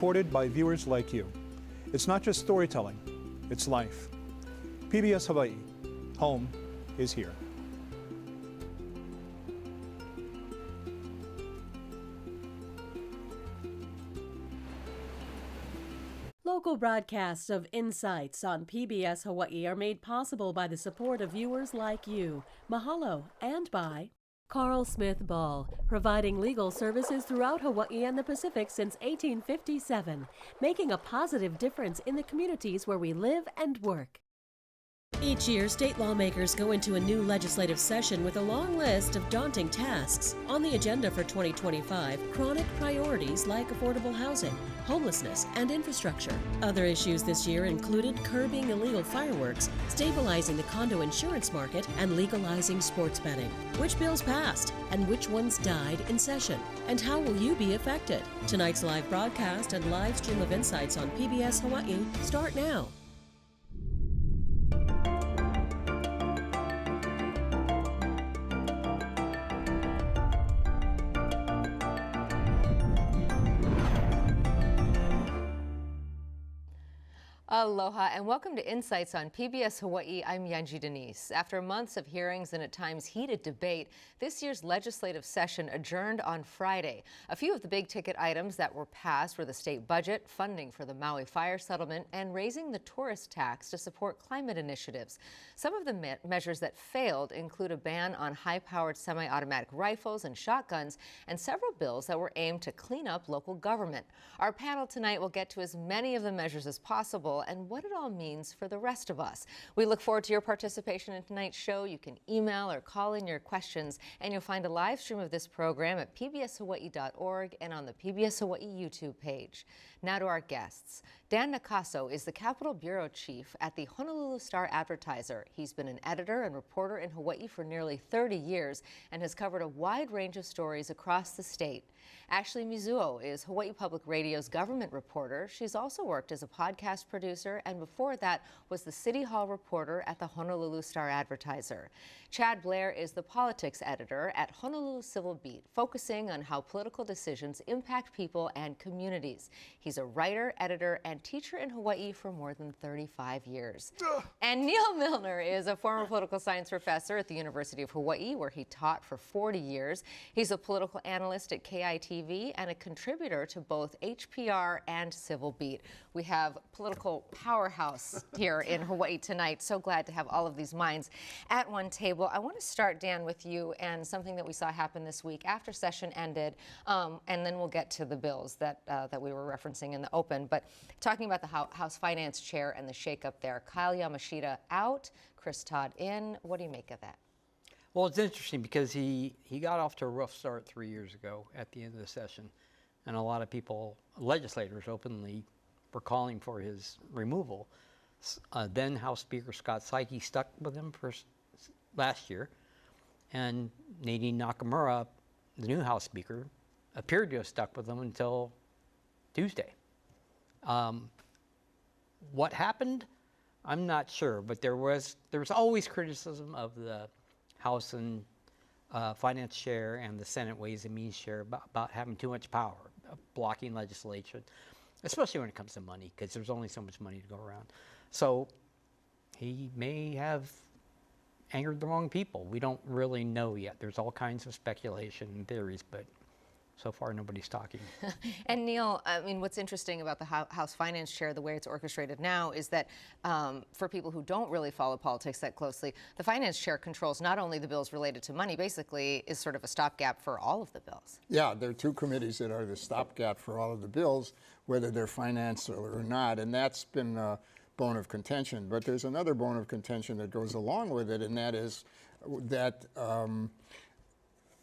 Supported by viewers like you. It's not just storytelling, it's life. PBS Hawaiʻi, home is here. Local broadcasts of Insights on PBS Hawaiʻi are made possible by the support of viewers like you. Mahalo, and by Carl Smith Ball, providing legal services throughout Hawaii and the Pacific since 1857, making a positive difference in the communities where we live and work. Each year, state lawmakers go into a new legislative session with a long list of daunting tasks. On the agenda for 2025, chronic priorities like affordable housing, homelessness, and infrastructure. Other issues this year included curbing illegal fireworks, stabilizing the condo insurance market, and legalizing sports betting. Which bills passed and which ones died in session? And how will you be affected? Tonight's live broadcast and live stream of Insights on PBS Hawaiʻi start now. Aloha and welcome to Insights on PBS Hawaiʻi. I'm Yanji Denise. After months of hearings and at times heated debate, this year's legislative session adjourned on Friday. A few of the big ticket items that were passed were the state budget, funding for the Maui fire settlement, and raising the tourist tax to support climate initiatives. Some of the measures that failed include a ban on high-powered semi-automatic rifles and shotguns, and several bills that were aimed to clean up local government. Our panel tonight will get to as many of the measures as possible and what it all means for the rest of us. We look forward to your participation in tonight's show. You can email or call in your questions, and you'll find a live stream of this program at pbshawaiʻi.org and on the PBS Hawaiʻi YouTube page. Now to our guests. Dan Nakaso is the Capitol Bureau Chief at the Honolulu Star-Advertiser. He's been an editor and reporter in Hawaii for nearly 30 years and has covered a wide range of stories across the state. Ashley Mizuo is Hawaii Public Radio's government reporter. She's also worked as a podcast producer and before that was the City Hall reporter at the Honolulu Star-Advertiser. Chad Blair is the politics editor at Honolulu Civil Beat, focusing on how political decisions impact people and communities. He's a writer, editor, and teacher in Hawaii for more than 35 years. And Neil Milner is a former political science professor at the University of Hawaii, where he taught for 40 years. He's a political analyst at KITV and a contributor to both HPR and Civil Beat. We have political powerhouse here in Hawaii tonight. So glad to have all of these minds at one table. I want to start, Dan, with you and something that we saw happen this week after session ended, and then we'll get to the bills that we were referencing in the open. But talking about the House Finance Chair and the shakeup there, Kyle Yamashita out, Chris Todd in. What do you make of that? Well, it's interesting because he got off to a rough start 3 years ago at the end of the session, and a lot of people, legislators openly, were calling for his removal. Then House Speaker Scott Saiki stuck with him for last year, and Nadine Nakamura, the new House Speaker, appeared to have stuck with him until Tuesday. What happened? I'm not sure, but there was always criticism of the House and Finance Chair and the Senate Ways and Means Chair about having too much power, blocking legislation, especially when it comes to money, because there's only so much money to go around. So he may have angered the wrong people. We don't really know yet. There's all kinds of speculation and theories, but so far nobody's talking. And Neil, I mean, what's interesting about the House Finance Chair, the way it's orchestrated now, is that for people who don't really follow politics that closely, the Finance Chair controls not only the bills related to money, basically is sort of a stopgap for all of the bills. Yeah, there are two committees that are the stopgap for all of the bills, whether they're financed or not, and that's been a bone of contention. But there's another bone of contention that goes along with it, and that is that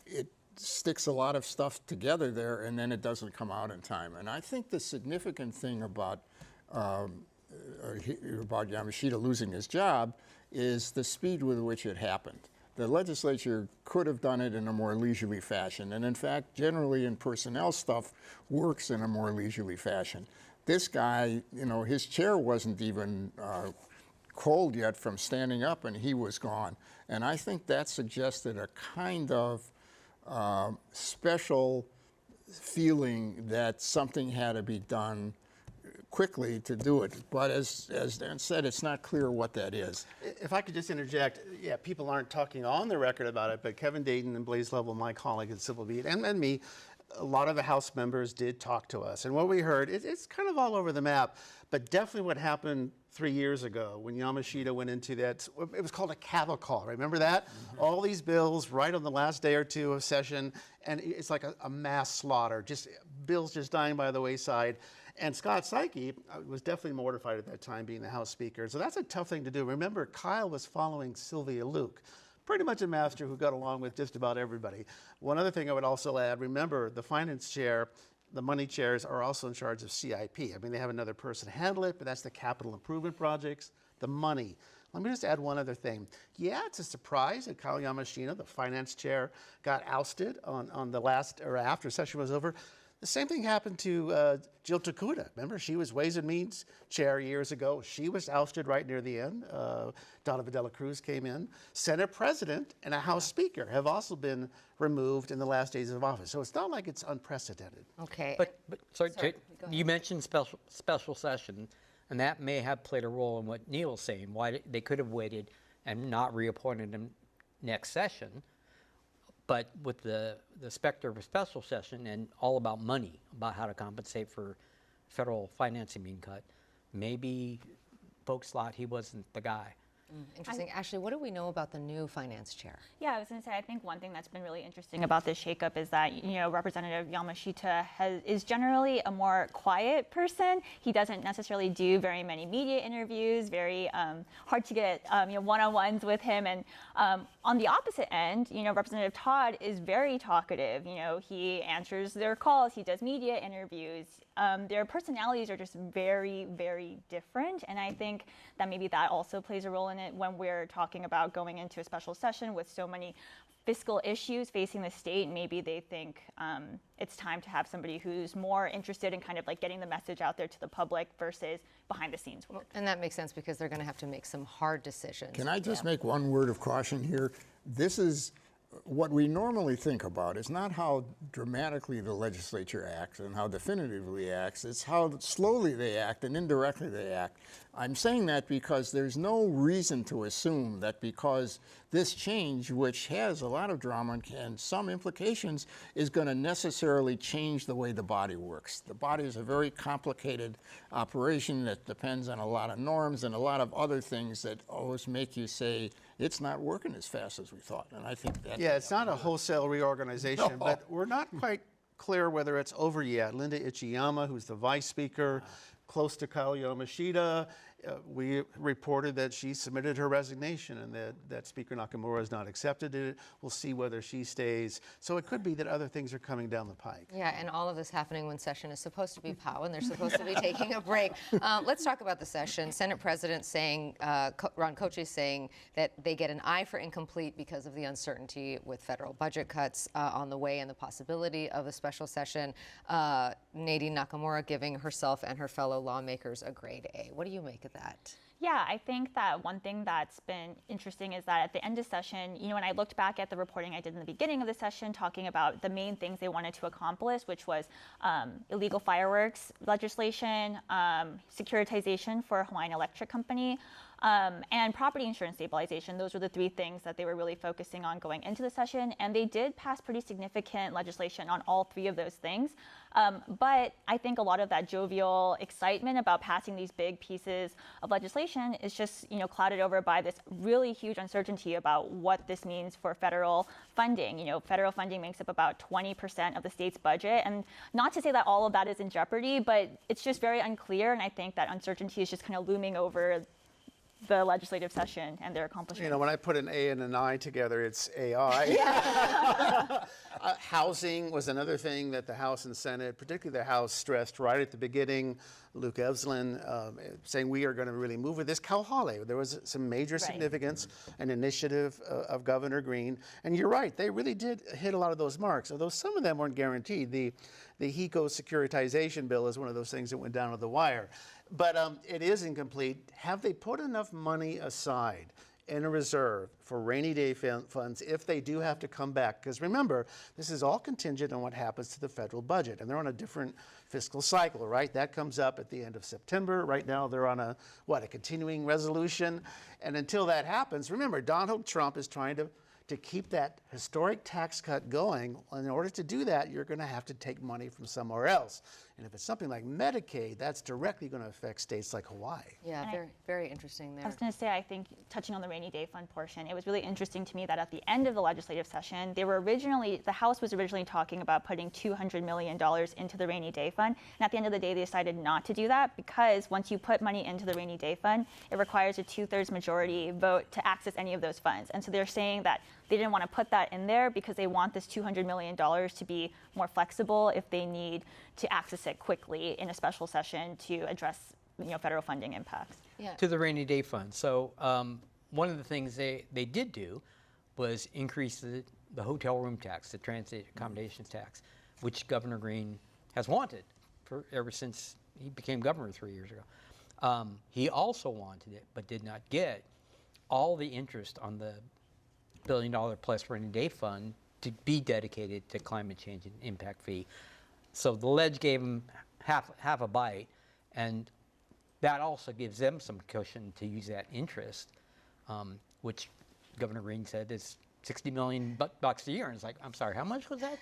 it sticks a lot of stuff together there and then it doesn't come out in time. And I think the significant thing about Yamashita losing his job is the speed with which it happened. The legislature could have done it in a more leisurely fashion, and in fact, generally in personnel stuff works in a more leisurely fashion. This guy, you know, his chair wasn't even cold yet from standing up and he was gone. And I think that suggested a kind of special feeling that something had to be done quickly to do it. But as Dan said, it's not clear what that is. If I could just interject, yeah, people aren't talking on the record about it, but Kevin Dayton and Blaze Lovell, my colleague at Civil Beat, and me, a lot of the House members did talk to us. And what we heard, it's kind of all over the map, but definitely what happened 3 years ago when Yamashita went into that, it was called a cattle call, remember that? All these bills right on the last day or two of session, and it's like a mass slaughter, just bills just dying by the wayside. And Scott Saiki was definitely mortified at that time being the House Speaker. So that's a tough thing to do. Remember, Kyle was following Sylvia Luke, pretty much a master who got along with just about everybody. One other thing I would also add, remember the finance chair, the money chairs are also in charge of CIP. I mean, they have another person handle it, but that's the capital improvement projects, the money. Let me just add one other thing. Yeah, it's a surprise that Kyle Yamashita, the finance chair, got ousted on the last, or after session was over. The same thing happened to Jill Takuda. Remember, she was Ways and Means chair years ago. She was ousted right near the end. Donna Videla Cruz came in. Senate President and a House Speaker have also been removed in the last days of office. So it's not like it's unprecedented. Okay. But sorry, Sorry, go you mentioned special session, and that may have played a role in what Neil was saying, why they could have waited and not reappointed him next session. But with the specter of a special session and all about money, about how to compensate for federal financing being cut, maybe folks thought he wasn't the guy. Interesting. Ashley, what do we know about the new finance chair? Yeah, I was going to say, I think one thing that's been really interesting about this shakeup is that, you know, Representative Yamashita is generally a more quiet person. He doesn't necessarily do very many media interviews, very hard to get, you know, one-on-ones with him. And on the opposite end, you know, Representative Todd is very talkative. You know, he answers their calls, he does media interviews. Their personalities are just very, very different. And I think that maybe that also plays a role in it when we're talking about going into a special session with so many fiscal issues facing the state. Maybe they think it's time to have somebody who's more interested in kind of like getting the message out there to the public versus behind the scenes work. And that makes sense because they're going to have to make some hard decisions. Can I just make one word of caution here? This is what we normally think about is not how dramatically the legislature acts and how definitively acts, it's how slowly they act and indirectly they act. I'm saying that because there's no reason to assume that because this change, which has a lot of drama and some implications, is going to necessarily change the way the body works. The body is a very complicated operation that depends on a lot of norms and a lot of other things that always make you say, it's not working as fast as we thought. And I think that... Yeah, it's not a wholesale reorganization, but we're not quite clear whether it's over yet. Linda Ichiyama, who's the vice speaker, close to Kyle Yamashita, we reported that she submitted her resignation and that Speaker Nakamura has not accepted it. We'll see whether she stays. So it could be that other things are coming down the pike. Yeah, and all of this happening when session is supposed to be POW and they're supposed to be taking a break. Let's talk about the session. Senate President saying, Ron Kochi saying that they get an eye for incomplete because of the uncertainty with federal budget cuts on the way and the possibility of a special session. Nadine Nakamura giving herself and her fellow lawmakers a grade A. What do you make of that? Yeah, I think that one thing that's been interesting is that at the end of session, you know, when I looked back at the reporting I did in the beginning of the session, talking about the main things they wanted to accomplish, which was illegal fireworks legislation, securitization for Hawaiian Electric Company, and property insurance stabilization. Those were the three things that they were really focusing on going into the session. And they did pass pretty significant legislation on all three of those things. But I think a lot of that jovial excitement about passing these big pieces of legislation is just, you know, clouded over by this really huge uncertainty about what this means for federal funding. You know, federal funding makes up about 20% of the state's budget. And not to say that all of that is in jeopardy, but it's just very unclear. And I think that uncertainty is just kind of looming over the legislative session and their accomplishments. You know, when I put an A and an I together, it's AI. Housing was another thing that the House and Senate, particularly the House, stressed right at the beginning. Luke Evslin saying we are going to really move with this. Kauhale, there was some major significance, an initiative of Governor Green. And you're right, they really did hit a lot of those marks, although some of them weren't guaranteed. The HECO securitization bill is one of those things that went down to the wire. But it is incomplete. Have they put enough money aside in a reserve for rainy day funds if they do have to come back. Because remember, this is all contingent on what happens to the federal budget. And they're on a different fiscal cycle, right? That comes up at the end of September. Right now, they're on a continuing resolution. And until that happens, remember, Donald Trump is trying to keep that historic tax cut going. In order to do that, you're going to have to take money from somewhere else. And if it's something like Medicaid, that's directly going to affect states like Hawaii. Yeah, very, very interesting there. I was going to say, I think, touching on the rainy day fund portion, it was really interesting to me that at the end of the legislative session, the House was originally talking about putting $200 million into the rainy day fund. And at the end of the day, they decided not to do that because once you put money into the rainy day fund, it requires a 2/3 majority vote to access any of those funds. And so they're saying that they didn't want to put that in there because they want this $200 million to be more flexible if they need to access it quickly in a special session to address federal funding impacts. Yeah. To the rainy day fund. So one of the things they did do was increase the hotel room tax, the transit accommodations tax, which Governor Green has wanted ever since he became governor 3 years ago. He also wanted it, but did not get all the interest on the $1 billion plus rainy day fund to be dedicated to climate change and impact fee. So the ledge gave him half a bite, and that also gives them some cushion to use that interest, which Governor Green said is $60 million bucks a year. And it's like, I'm sorry, how much was that?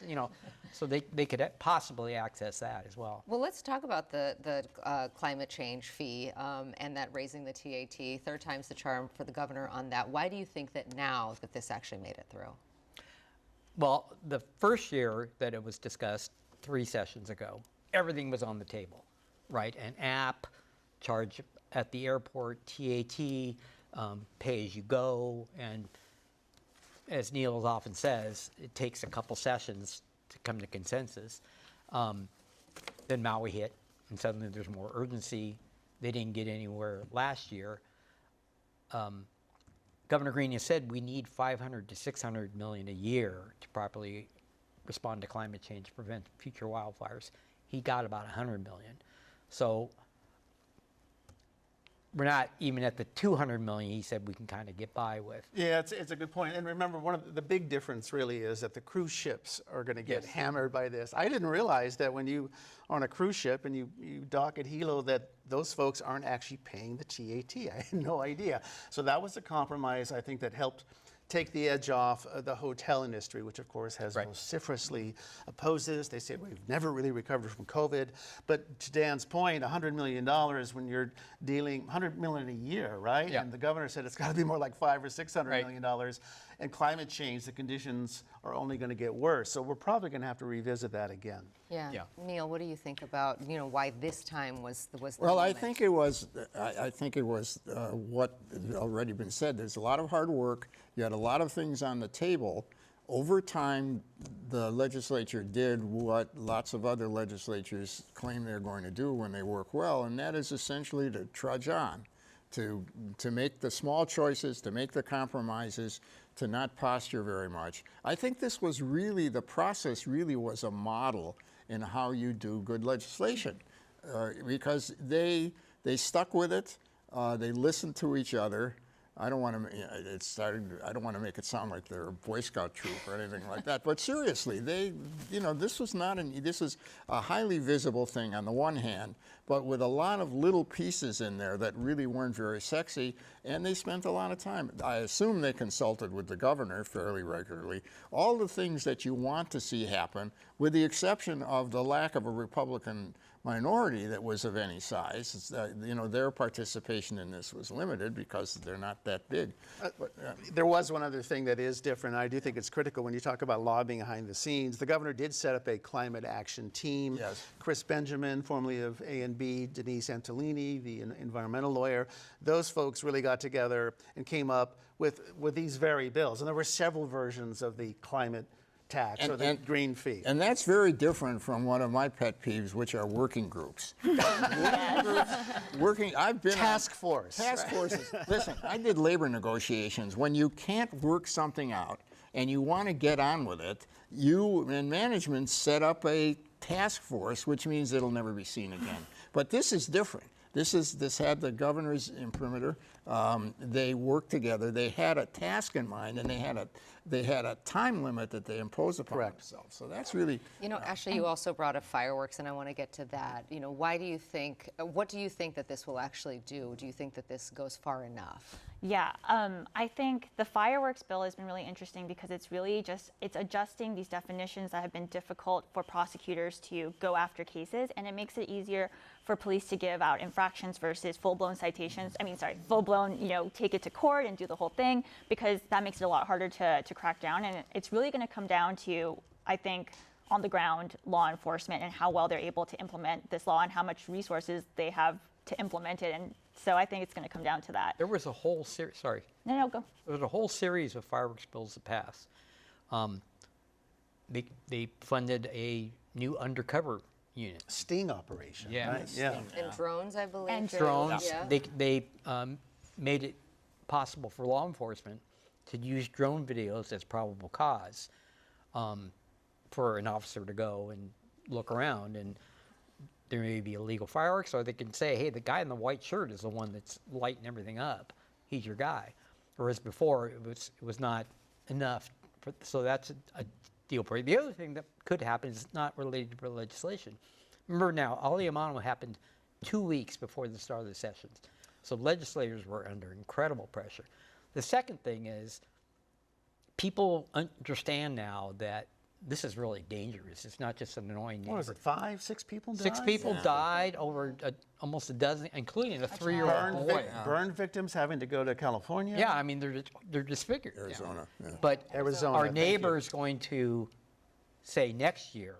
So they could possibly access that as well. Well, let's talk about the climate change fee and that raising the TAT. Third time's the charm for the governor on that. Why do you think that now that this actually made it through? Well, the first year that it was discussed, 3 sessions ago, everything was on the table, right? An app, charge at the airport, TAT, pay as you go, and as Neil often says, it takes a couple sessions to come to consensus. Then Maui hit, and suddenly there's more urgency. They didn't get anywhere last year. Governor Green has said we need $500 to $600 million a year to properly respond to climate change, prevent future wildfires. He got about $100 million. So we're not even at the $200 million he said we can kind of get by with. Yeah, it's a good point. And remember, one of the big difference really is that the cruise ships are going to get hammered by this. I didn't realize that when you are on a cruise ship and you dock at Hilo that those folks aren't actually paying the TAT. I had no idea. So that was a compromise, I think, that helped take the edge off the hotel industry, which of course has vociferously opposed this. They say we've never really recovered from COVID. But to Dan's point, $100 million when you're dealing, $100 million a year, right? Yeah. And the governor said it's got to be more like $500 or $600 million. And climate change, the conditions are only going to get worse. So we're probably going to have to revisit that again. Yeah. Neil, what do you think about why this time was the Well, moment? I think it was what had already been said. There's a lot of hard work. You had a lot of things on the table. Over time, the legislature did what lots of other legislatures claim they're going to do when they work well, and that is essentially to trudge on, to make the small choices, to make the compromises, to not posture very much. I think this was really, the process really was a model in how you do good legislation, because they stuck with it, they listened to each other. I don't want to make it sound like they're a Boy Scout troop or anything like that. But seriously, this is a highly visible thing on the one hand, but with a lot of little pieces in there that really weren't very sexy, and they spent a lot of time. I assume they consulted with the governor fairly regularly. All the things that you want to see happen, with the exception of the lack of a Republican minority that was of any size. Their participation in this was limited because they're not that big. There was one other thing that is different. I do think it's critical when you talk about lobbying behind the scenes. The governor did set up a climate action team. Yes. Chris Benjamin, formerly of A&B, Denise Antolini, the environmental lawyer, those folks really got together and came up with these very bills. And there were several versions of the climate tax or the green fee. And that's very different from one of my pet peeves, which are working groups. I've been Task force. Task forces. Listen, I did labor negotiations. When you can't work something out and you want to get on with it, you and management set up a task force, which means it'll never be seen again. But this is different. This had the governor's imprimatur. They worked together. They had a task in mind, and they had a time limit that they imposed upon themselves. So that's really. You know, Ashley, you also brought up fireworks, and I want to get to that. You know, what do you think that this will actually do? Do you think that this goes far enough? Yeah, I think the fireworks bill has been really interesting because it's really it's adjusting these definitions that have been difficult for prosecutors to go after cases, and it makes it easier for police to give out infractions versus full-blown citations. Full-blown, take it to court and do the whole thing, because that makes it a lot harder to crack down. And it's really going to come down to, I think, on the ground law enforcement and how well they're able to implement this law and how much resources they have to implement it. And so I think it's going to come down to that. There was a whole series. Sorry. No, go. There was a whole series of fireworks bills that passed. They funded a new undercover unit. Sting operation. Yeah. Right? Yeah. And drones, I believe. And Drones. Yeah. They made it possible for law enforcement to use drone videos as probable cause for an officer to go and look around, and there may be illegal fireworks, or they can say, hey, the guy in the white shirt is the one that's lighting everything up. He's your guy. Whereas before, it was not enough. So that's a deal breaker. The other thing that could happen is not related to legislation. Remember now, all the Amano happened 2 weeks before the start of the sessions. So legislators were under incredible pressure. The second thing is people understand now that this is really dangerous. It's not just an annoying neighbor. What was it, 5, 6 people died? 6 people died, over almost a dozen, including a 3-year-old boy. Burn victims having to go to California? Yeah, I mean, they're disfigured. Arizona. Yeah. But Arizona, our thank you. neighbor's going to say next year,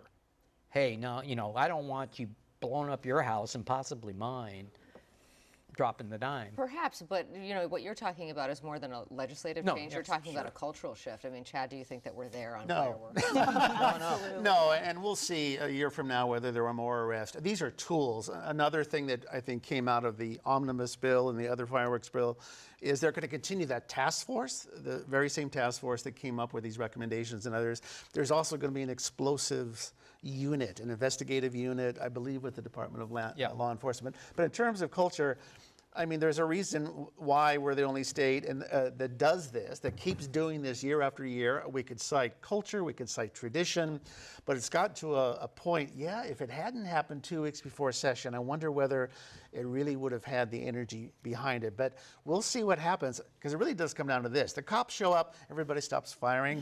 hey, no, I don't want you blowing up your house and possibly mine, dropping the dime. Perhaps, but what you're talking about is more than a legislative change. You're talking about a cultural shift. I mean, Chad, do you think that we're there on fireworks? No, and we'll see a year from now whether there were more arrests. These are tools. Another thing that I think came out of the omnibus bill and the other fireworks bill is they're going to continue that task force, the very same task force that came up with these recommendations and others. There's also going to be an explosives unit, an investigative unit, I believe, with the Department of Law Enforcement. But in terms of culture, I mean, there's a reason why we're the only state that does this, that keeps doing this year after year. We could cite culture, we could cite tradition, but it's got to a point, if it hadn't happened 2 weeks before session, I wonder whether it really would have had the energy behind it. But we'll see what happens, because it really does come down to this. The cops show up, everybody stops firing.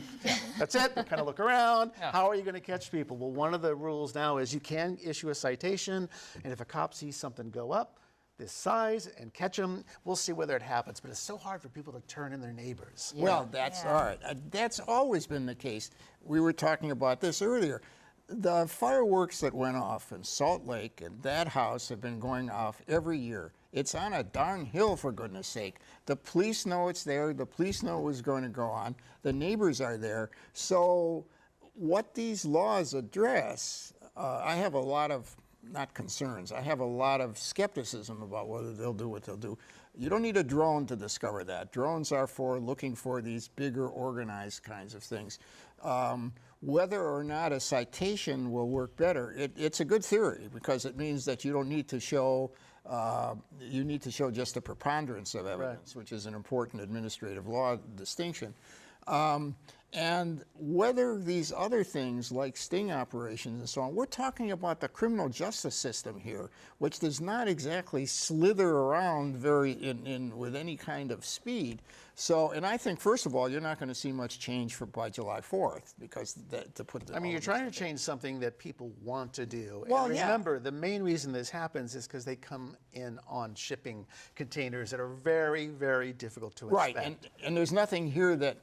That's it, they kind of look around. Yeah. How are you going to catch people? Well, one of the rules now is you can issue a citation, and if a cop sees something go up this size and catch them, we'll see whether it happens. But it's so hard for people to turn in their neighbors. Well, that's all right. That's always been the case. We were talking about this earlier. The fireworks that went off in Salt Lake and that house have been going off every year. It's on a darn hill, for goodness sake. The police know it's there. The police know what's going to go on. The neighbors are there. So what these laws address, I have a lot of, not concerns, I have a lot of skepticism about whether they'll do what they'll do. You don't need a drone to discover that. Drones are for looking for these bigger organized kinds of things. Whether or not a citation will work better, it's a good theory, because it means that you don't need to show, you need to show just a preponderance of evidence, which is an important administrative law distinction. And whether these other things like sting operations and so on, we're talking about the criminal justice system here, which does not exactly slither around with any kind of speed. So, and I think, first of all, you're not going to see much change by July 4th, because you're trying to change something that people want to do. Well, and remember, the main reason this happens is because they come in on shipping containers that are very, very difficult to inspect. Right, and there's nothing here that,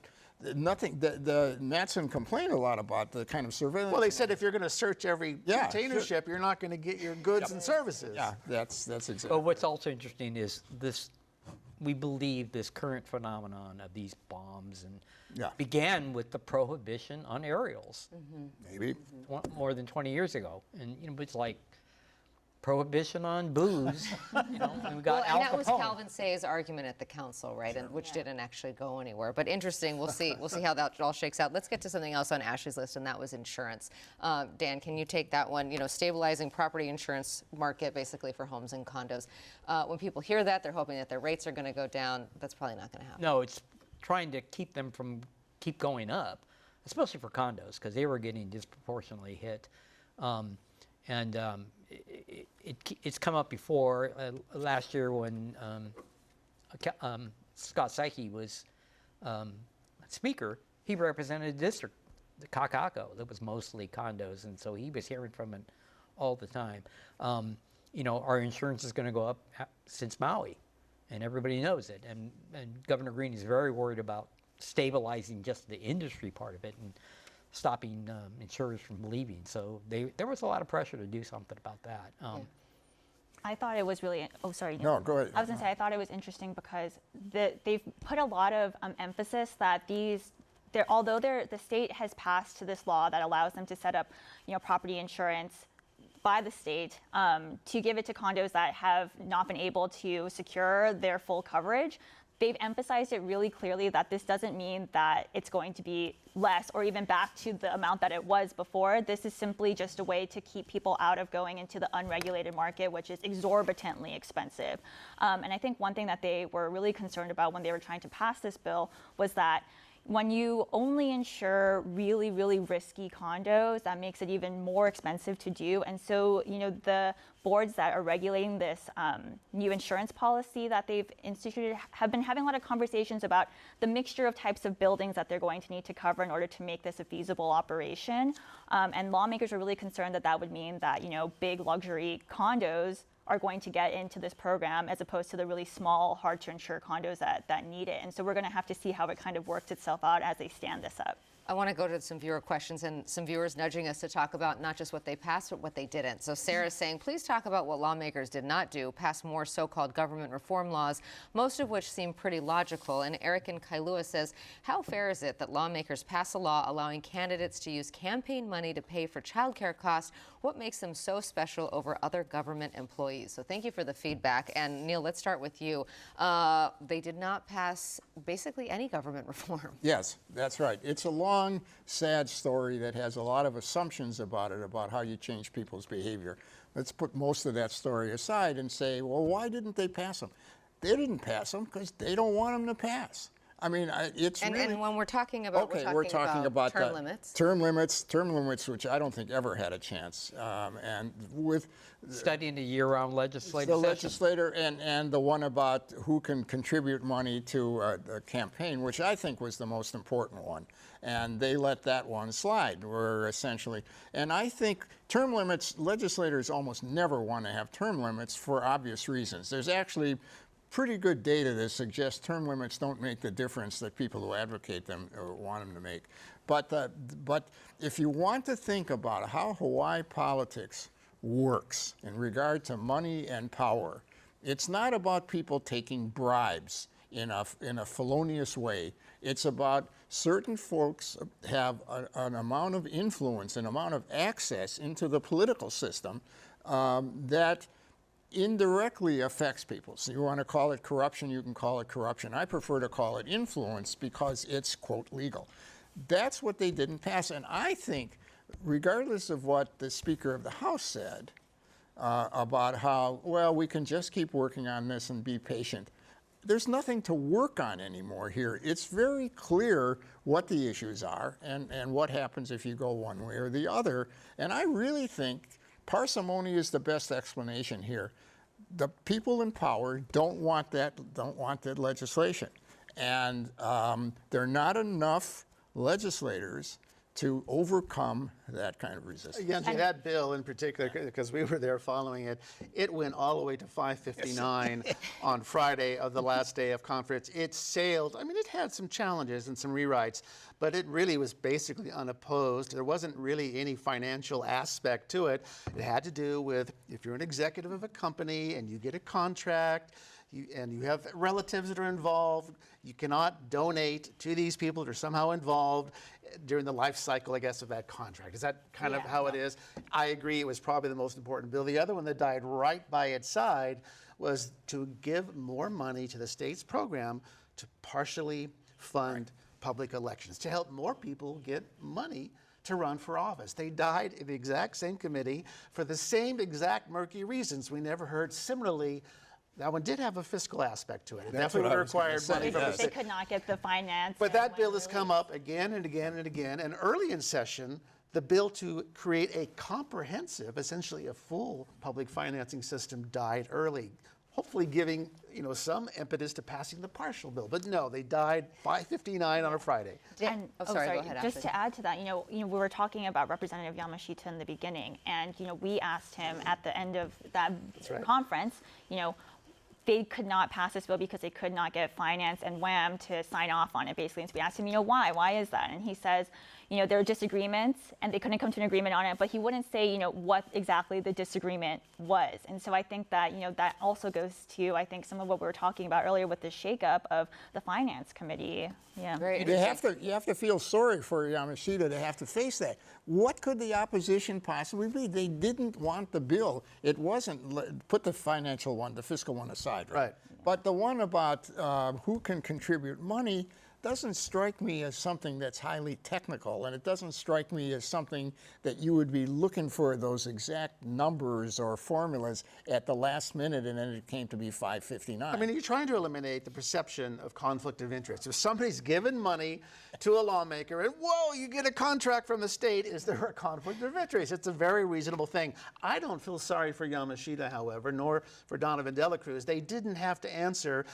the Matson complained a lot about the kind of surveillance. Well, they said if you're going to search every container ship, you're not going to get your goods and services. Yeah, that's exactly. But what's also interesting is this, we believe this current phenomenon of these bombs began with the prohibition on aerials. Maybe. More than 20 years ago. And it's like, prohibition on booze, you know, and we got Well, Al and that was Capone. Calvin Say's argument at the council, right? And which didn't actually go anywhere. But interesting. We'll see. We'll see how that all shakes out. Let's get to something else on Ashley's list, and that was insurance. Dan, can you take that one? You know, stabilizing property insurance market, basically for homes and condos. When people hear that, they're hoping that their rates are going to go down. That's probably not going to happen. No, it's trying to keep them from keep going up, especially for condos, because they were getting disproportionately hit. It's come up before. Last year when Scott Saiki was speaker, he represented a district, the Kakako, that was mostly condos, and so he was hearing from it all the time. You know, our insurance is going to go up since Maui, and everybody knows it. And Governor Green is very worried about stabilizing just the industry part of it and stopping insurers from leaving. So there was a lot of pressure to do something about that. I thought it was really, oh, sorry. No, go ahead. I was going to say, I thought it was interesting because they've put a lot of emphasis that although the state has passed this law that allows them to set up, you know, property insurance by the state to give it to condos that have not been able to secure their full coverage. They've emphasized it really clearly that this doesn't mean that it's going to be less or even back to the amount that it was before. This is simply just a way to keep people out of going into the unregulated market, which is exorbitantly expensive. And I think one thing that they were really concerned about when they were trying to pass this bill was that when you only insure really, really risky condos, that makes it even more expensive to do. And so, you know, the boards that are regulating this new insurance policy that they've instituted have been having a lot of conversations about the mixture of types of buildings that they're going to need to cover in order to make this a feasible operation. And lawmakers are really concerned that that would mean that, you know, big luxury condos are going to get into this program as opposed to the really small, hard to insure condos that need it. And so we're going to have to see how it kind of works itself out as they stand this up. I want to go to some viewer questions and some viewers nudging us to talk about not just what they passed, but what they didn't. So Sarah's saying, please talk about what lawmakers did not do, pass more so-called government reform laws, most of which seem pretty logical. And Eric in Kailua says, how fair is it that lawmakers pass a law allowing candidates to use campaign money to pay for childcare costs? What makes them so special over other government employees? So thank you for the feedback. And Neil, let's start with you. They did not pass basically any government reform. Yes, that's right. It's a long, sad story that has a lot of assumptions about it, about how you change people's behavior. Let's put most of that story aside and say, well, why didn't they pass them? They didn't pass them because they don't want them to pass. I mean, it's and, really... And when we're talking about, we're talking about term limits. Term limits, which I don't think ever had a chance. And with Studying the year-round legislative the session. legislator and the one about who can contribute money to the campaign, which I think was the most important one. And they let that one slide, were essentially. And I think term limits, legislators almost never want to have term limits for obvious reasons. There's actually pretty good data that suggests term limits don't make the difference that people who advocate them or want them to make. But if you want to think about how Hawaii politics works in regard to money and power, it's not about people taking bribes in a felonious way. It's about certain folks have an amount of influence, an amount of access into the political system that indirectly affects people. So you want to call it corruption, you can call it corruption. I prefer to call it influence because it's, quote, legal. That's what they didn't pass. And I think, regardless of what the Speaker of the House said about how, well, we can just keep working on this and be patient, there's nothing to work on anymore here. It's very clear what the issues are and what happens if you go one way or the other. And I really think parsimony is the best explanation here. The people in power don't want that legislation. And there are not enough legislators to overcome that kind of resistance. Yanji, that bill in particular, because we were there following it, it went all the way to 559 on Friday of the last day of conference. It sailed. I mean, it had some challenges and some rewrites, but it really was basically unopposed. There wasn't really any financial aspect to it. It had to do with if you're an executive of a company and you get a contract, and you have relatives that are involved, you cannot donate to these people that are somehow involved during the life cycle, I guess, of that contract. Is that kind of how it is? I agree, it was probably the most important bill. The other one that died right by its side was to give more money to the state's program to partially fund public elections, to help more people get money to run for office. They died in the exact same committee for the same exact murky reasons. We never heard similarly. That one did have a fiscal aspect to it. It definitely would have required money from the They state. could not get the finance. But and that when bill has really- come up again and again and again. And early in session, the bill to create a comprehensive, essentially a full public financing system died early, hopefully giving some impetus to passing the partial bill. But no, they died 5:59 on a Friday. And, sorry, go ahead, just Ashley. to add to that, we were talking about Representative Yamashita in the beginning, and we asked him at the end of that right. conference, they could not pass this bill because they could not get finance and WHAM to sign off on it, basically. And so we asked him, why? Why is that? And he says, there are disagreements, and they couldn't come to an agreement on it, but he wouldn't say, what exactly the disagreement was. And so I think that, that also goes to, I think, some of what we were talking about earlier with the shakeup of the Finance Committee. Yeah. Very You interesting. have to feel sorry for Yamashita to have to face that. What could the opposition possibly be? They didn't want the bill. It wasn't, put the financial one, the fiscal one aside. Right. But the one about who can contribute money doesn't strike me as something that's highly technical, and it doesn't strike me as something that you would be looking for those exact numbers or formulas at the last minute, and then it came to be 5:59. I mean, you're trying to eliminate the perception of conflict of interest. If somebody's given money to a lawmaker and, whoa, you get a contract from the state, is there a conflict of interest? It's a very reasonable thing. I don't feel sorry for Yamashita, however, nor for Donovan Dela Cruz. They didn't have to answer.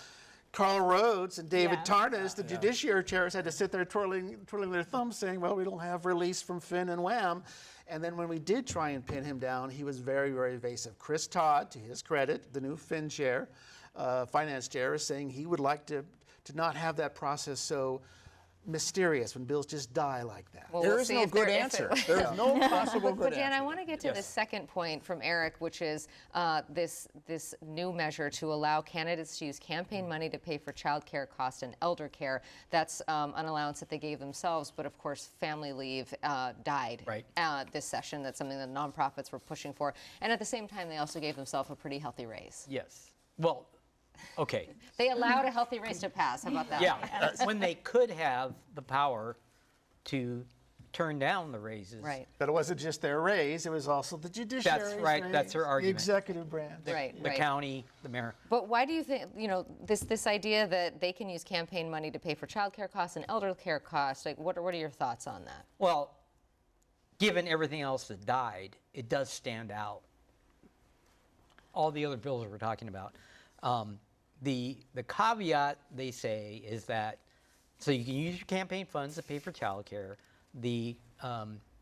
Carl Rhodes and David Tarnas, the judiciary chairs, had to sit there twirling their thumbs saying, well, we don't have release from Finn and Wham. And then when we did try and pin him down, he was very, very evasive. Chris Todd, to his credit, the new Finn chair, finance chair, is saying he would like to not have that process so mysterious when bills just die like that. Well, There we'll is see no if good if answer. There's no possible good But Dan, answer. I want to get to the second point from Eric, which is this new measure to allow candidates to use campaign money to pay for child care costs and elder care. That's an allowance that they gave themselves, but of course family leave died this session. That's something that nonprofits were pushing for. And at the same time, they also gave themselves a pretty healthy raise. Yes. Well, okay. They allowed a healthy raise to pass. How about that? Yeah, when they could have the power to turn down the raises. Right. But it wasn't just their raise, it was also the judiciary's That's right, raise, that's her the argument. executive branch. The county, the mayor. But why do you think, this idea that they can use campaign money to pay for child care costs and elder care costs, like what are your thoughts on that? Well, given everything else that died, it does stand out. All the other bills we're talking about. The caveat, they say, is that so you can use your campaign funds to pay for child care. The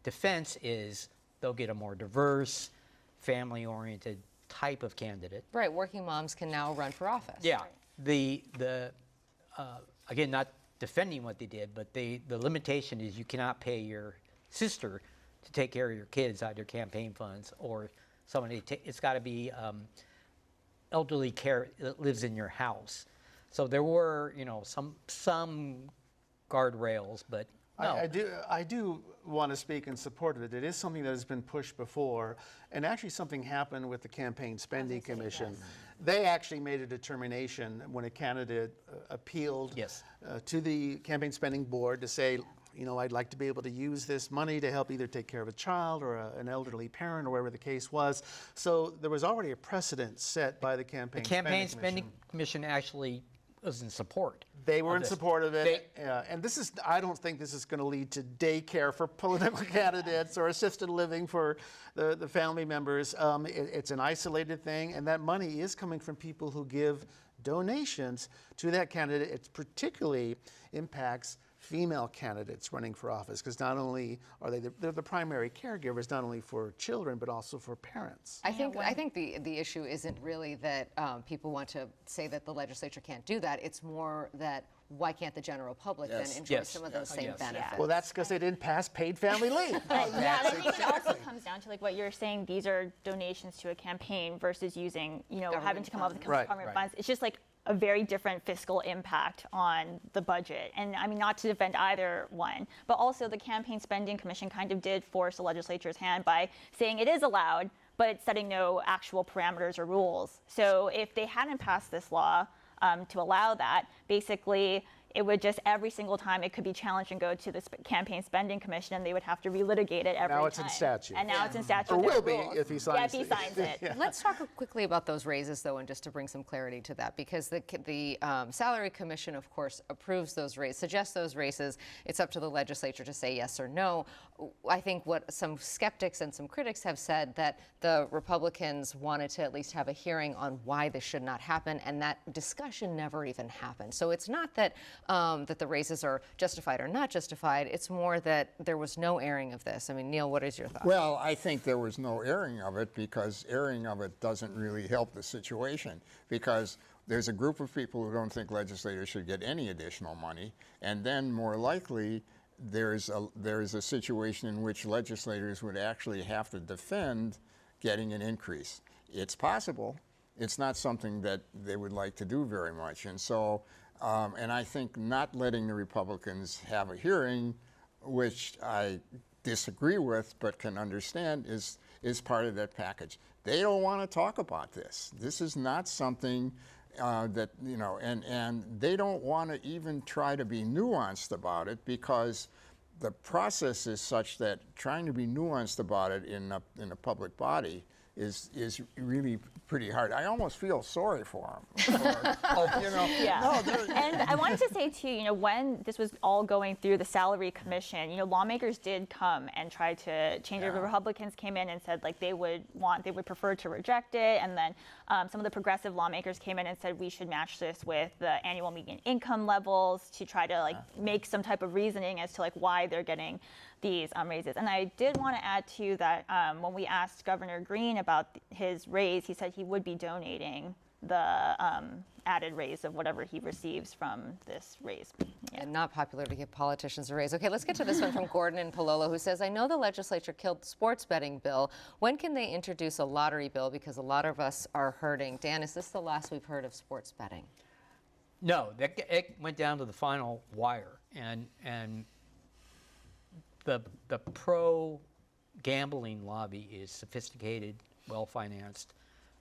defense is they'll get a more diverse, family-oriented type of candidate. Right, working moms can now run for office. Yeah. Again, not defending what they did, but the limitation is you cannot pay your sister to take care of your kids out of your campaign funds, or somebody. It's got to be elderly care that lives in your house. So there were, some guardrails, but no. I do want to speak in support of it. It is something that has been pushed before, and actually something happened with the Campaign Spending Commission. They actually made a determination when a candidate appealed to the Campaign Spending Board to say, I'd like to be able to use this money to help either take care of a child or an elderly parent or whatever the case was. So there was already a precedent set by the Campaign Spending Commission actually was in support. They were in support of it, and I don't think this is going to lead to daycare for political candidates or assisted living for the family members. It's an isolated thing, and that money is coming from people who give donations to that candidate. It particularly impacts female candidates running for office, because not only are they're the primary caregivers, not only for children, but also for parents. I think the issue isn't really that people want to say that the legislature can't do that. It's more that why can't the general public then enjoy some of those same benefits? Well, that's because they didn't pass paid family leave. Yeah, and I think it also comes down to like what you're saying. These are donations to a campaign versus using, having to come up with government funds. It's just like a very different fiscal impact on the budget. And I mean, not to defend either one, but also the Campaign Spending Commission kind of did force the legislature's hand by saying it is allowed, but setting no actual parameters or rules. So if they hadn't passed this law to allow that, basically it would just every single time it could be challenged and go to the Campaign Spending Commission, and they would have to relitigate it every time. Now it's in statute. And now it's in statute. Or will be rules. if he signs it. Yeah, if he signs it. Let's talk quickly about those raises, though, and just to bring some clarity to that, because the Salary Commission, of course, approves those raises, suggests those raises. It's up to the legislature to say yes or no. I think what some skeptics and some critics have said that the Republicans wanted to at least have a hearing on why this should not happen, and that discussion never even happened. So it's not that that the raises are justified or not justified. It's more that there was no airing of this. I mean, Neil, what is your thought? Well, I think there was no airing of it because airing of it doesn't really help the situation, because there's a group of people who don't think legislators should get any additional money, and then more likely there's a situation in which legislators would actually have to defend getting an increase. It's possible. It's not something that they would like to do very much, and so and I think not letting the Republicans have a hearing, which I disagree with but can understand, is part of that package. They don't want to talk about this. This is not something that, and they don't want to even try to be nuanced about it, because the process is such that trying to be nuanced about it in a public body is really pretty hard. I almost feel sorry for them. Yeah. No, and I wanted to say too, when this was all going through the Salary Commission, lawmakers did come and try to change it. The Republicans came in and said like they would prefer to reject it, and then some of the progressive lawmakers came in and said we should match this with the annual median income levels to try to make some type of reasoning as to why they're getting these raises. And I did want to add too that when we asked Governor Green about his raise, he said he would be donating the added raise of whatever he receives from this raise. Yeah. And not popular to give politicians a raise. Okay, let's get to this one from Gordon in Palolo, who says, I know the legislature killed the sports betting bill. When can they introduce a lottery bill? Because a lot of us are hurting. Dan, is this the last we've heard of sports betting? No, it went down to the final wire, and the pro-gambling lobby is sophisticated, well-financed.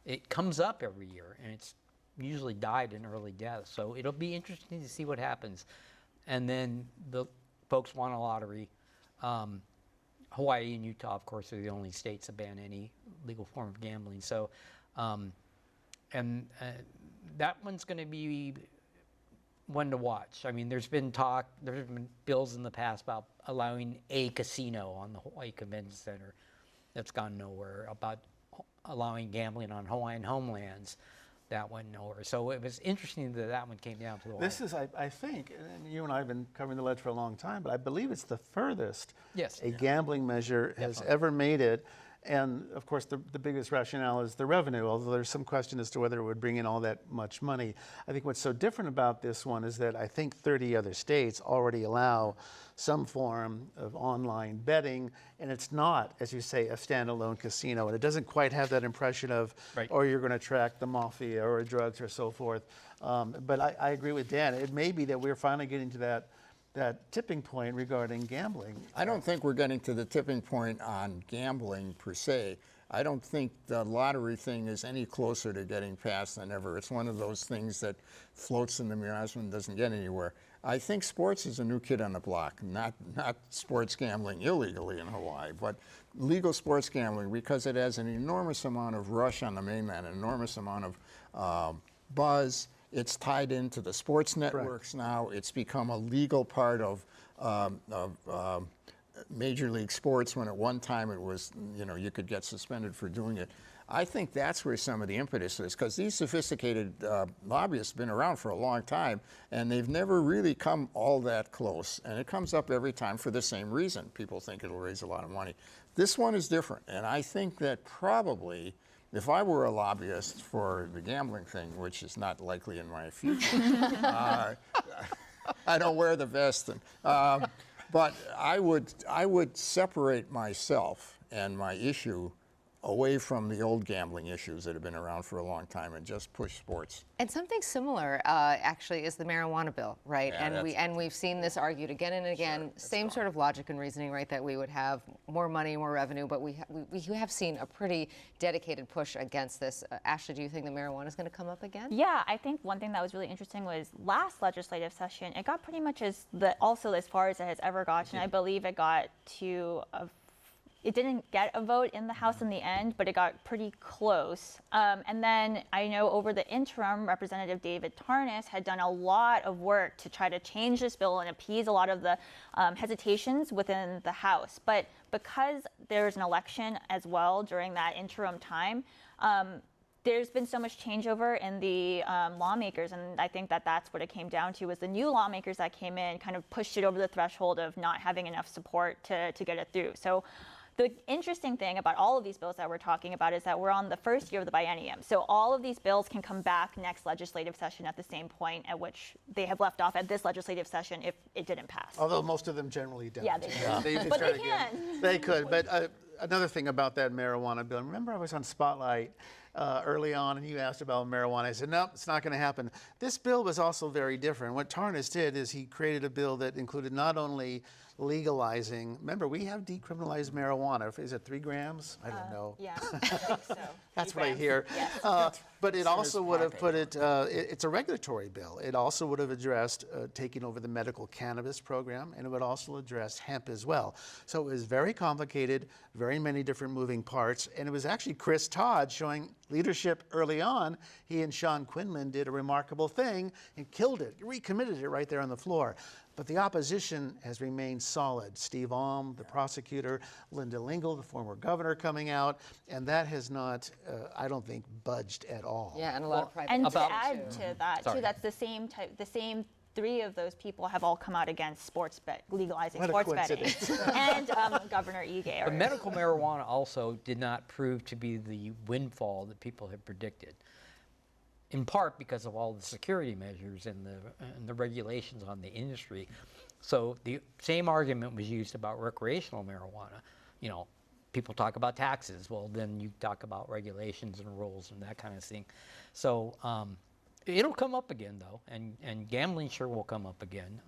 It comes up every year, and it's usually died an early death. So it'll be interesting to see what happens. And then the folks want a lottery. Hawaii and Utah, of course, are the only states that ban any legal form of gambling. So, that one's going to be one to watch. I mean, there's been bills in the past about allowing a casino on the Hawaii Convention Center. That's gone nowhere. About allowing gambling on Hawaiian homelands. That went nowhere. So it was interesting that one came down to the wire. This is, I think, and you and I have been covering the ledge for a long time, but I believe it's the furthest a gambling measure has ever made it. And of course, the biggest rationale is the revenue, although there's some question as to whether it would bring in all that much money. I think what's so different about this one is that I think 30 other states already allow some form of online betting, and it's not, as you say, a standalone casino. And it doesn't quite have that impression of, or you're going to track the mafia or drugs or so forth. But I agree with Dan. It may be that we're finally getting to that tipping point regarding gambling. I don't think we're getting to the tipping point on gambling per se. I don't think the lottery thing is any closer to getting passed than ever. It's one of those things that floats in the miasma and doesn't get anywhere. I think sports is a new kid on the block, not sports gambling illegally in Hawaii, but legal sports gambling, because it has an enormous amount of rush on the mainland, an enormous amount of buzz. It's tied into the sports networks now. It's become a legal part of Major League Sports, when at one time it was, you could get suspended for doing it. I think that's where some of the impetus is, because these sophisticated lobbyists have been around for a long time, and they've never really come all that close. And it comes up every time for the same reason. People think it'll raise a lot of money. This one is different, and I think that probably, if I were a lobbyist for the gambling thing, which is not likely in my future, I don't wear the vest, but I would separate myself and my issue away from the old gambling issues that have been around for a long time and just push sports. And something similar, actually, is the marijuana bill, right? Yeah, and we've seen this argued again and again. Same sort of logic and reasoning, right? That we would have more money, more revenue, but we have seen a pretty dedicated push against this. Ashley, do you think the marijuana is going to come up again? Yeah, I think one thing that was really interesting was last legislative session, it got pretty much also as far as it has ever gotten. I believe it got to it didn't get a vote in the House in the end, but it got pretty close. And then I know over the interim, Representative David Tarnas had done a lot of work to try to change this bill and appease a lot of the hesitations within the House. But because there's an election as well during that interim time, there's been so much changeover in the lawmakers, and I think that that's what it came down to, was the new lawmakers that came in kind of pushed it over the threshold of not having enough support to get it through. So the interesting thing about all of these bills that we're talking about is that we're on the first year of the biennium. So all of these bills can come back next legislative session at the same point at which they have left off at this legislative session if it didn't pass. Although most of them generally don't. Yeah, they do. But they can. They could. But another thing about that marijuana bill, remember I was on Spotlight early on and you asked about marijuana. I said, nope, it's not going to happen. This bill was also very different. What Tarnas did is he created a bill that included not only legalizing, remember we have decriminalized marijuana. Is it 3 grams? I don't know. Yeah, I think so. That's what I hear. Yes. But it also would have put it, it's a regulatory bill. It also would have addressed taking over the medical cannabis program, and it would also address hemp as well. So it was very complicated, very many different moving parts, and it was actually Chris Todd showing leadership early on. He and Sean Quinlan did a remarkable thing and killed it, recommitted it right there on the floor. But the opposition has remained solid. Steve Alm, the prosecutor, Linda Lingle, the former governor, coming out, and that has not, I don't think, budged at all. Yeah, and a lot of private. And to add to that, too, that's the same type, the same 3 of those people have all come out against legalizing sports betting, and Governor Ige. The medical marijuana also did not prove to be the windfall that people had predicted, in part because of all the security measures and the regulations on the industry. So the same argument was used about recreational marijuana. You know, people talk about taxes. Well, then you talk about regulations and rules and that kind of thing. So it'll come up again, though, and gambling sure will come up again.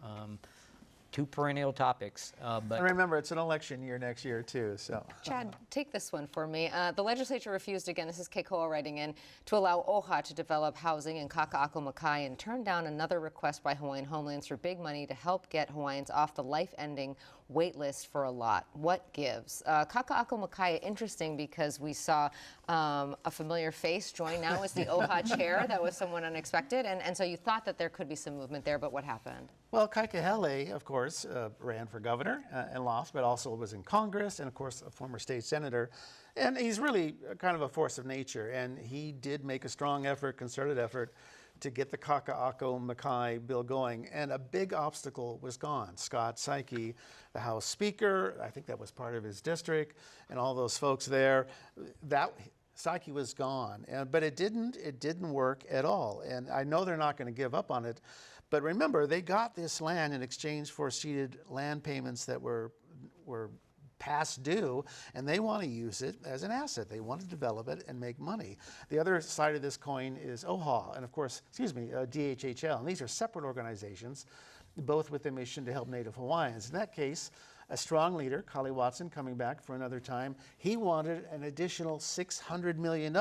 2 perennial topics. But and remember, it's an election year next year, too. So, Chad, take this one for me. The legislature refused again, this is Keikoa writing in, to allow OHA to develop housing in Kaka'ako-Makai and turned down another request by Hawaiian Homelands for big money to help get Hawaiians off the life-ending wait list for a lot. What gives? Kaka'ako-Makai, interesting because we saw a familiar face join now as the OHA chair. That was someone unexpected. And so you thought that there could be some movement there, but what happened? well, Kaikahele, of course, ran for governor and lost, but also was in Congress and, of course, a former state senator. And he's really kind of a force of nature. And he did make a strong effort, concerted effort, to get the Kaka'ako-Makai bill going. And a big obstacle was gone. Scott Saiki, the House Speaker, I think that was part of his district, and all those folks there, Saiki was gone. But it didn't work at all. And I know they're not going to give up on it. But remember, they got this land in exchange for ceded land payments that were past due, and they want to use it as an asset. They want to develop it and make money. The other side of this coin is OHA, and of course, DHHL, and these are separate organizations, both with a mission to help Native Hawaiians. In that case, a strong leader, Kali Watson, coming back for another time, he wanted an additional $600 million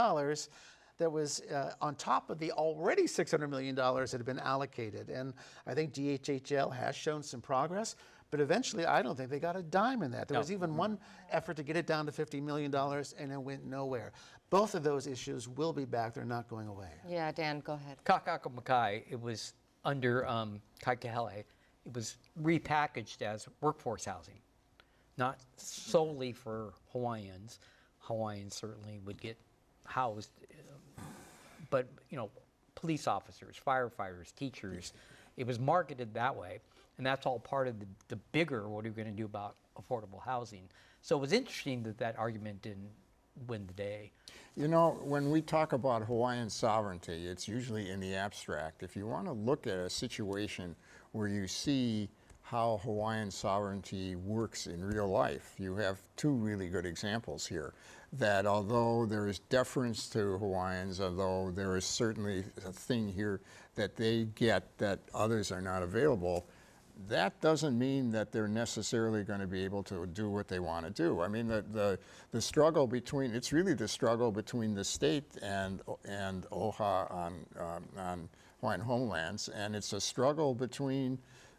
that was on top of the already $600 million that had been allocated. And I think DHHL has shown some progress. But eventually, I don't think they got a dime in that. There was even one effort to get it down to $50 million, and it went nowhere. Both of those issues will be back. They're not going away. Yeah, Dan, go ahead. Kaka'ako-Makai, it was under Kaikahele. It was repackaged as workforce housing, not solely for Hawaiians. Hawaiians certainly would get housed, but police officers, firefighters, teachers. It was marketed that way, and that's all part of the bigger what are we going to do about affordable housing. So it was interesting that argument didn't win the day. When we talk about Hawaiian sovereignty, it's usually in the abstract. If you want to look at a situation where you see how Hawaiian sovereignty works in real life, you have two really good examples here. That although there is deference to Hawaiians, although there is certainly a thing here that they get that others are not available, that doesn't mean that they're necessarily going to be able to do what they want to do. I mean, the struggle between, it's really the struggle between the state and OHA on Hawaiian homelands, and it's a struggle between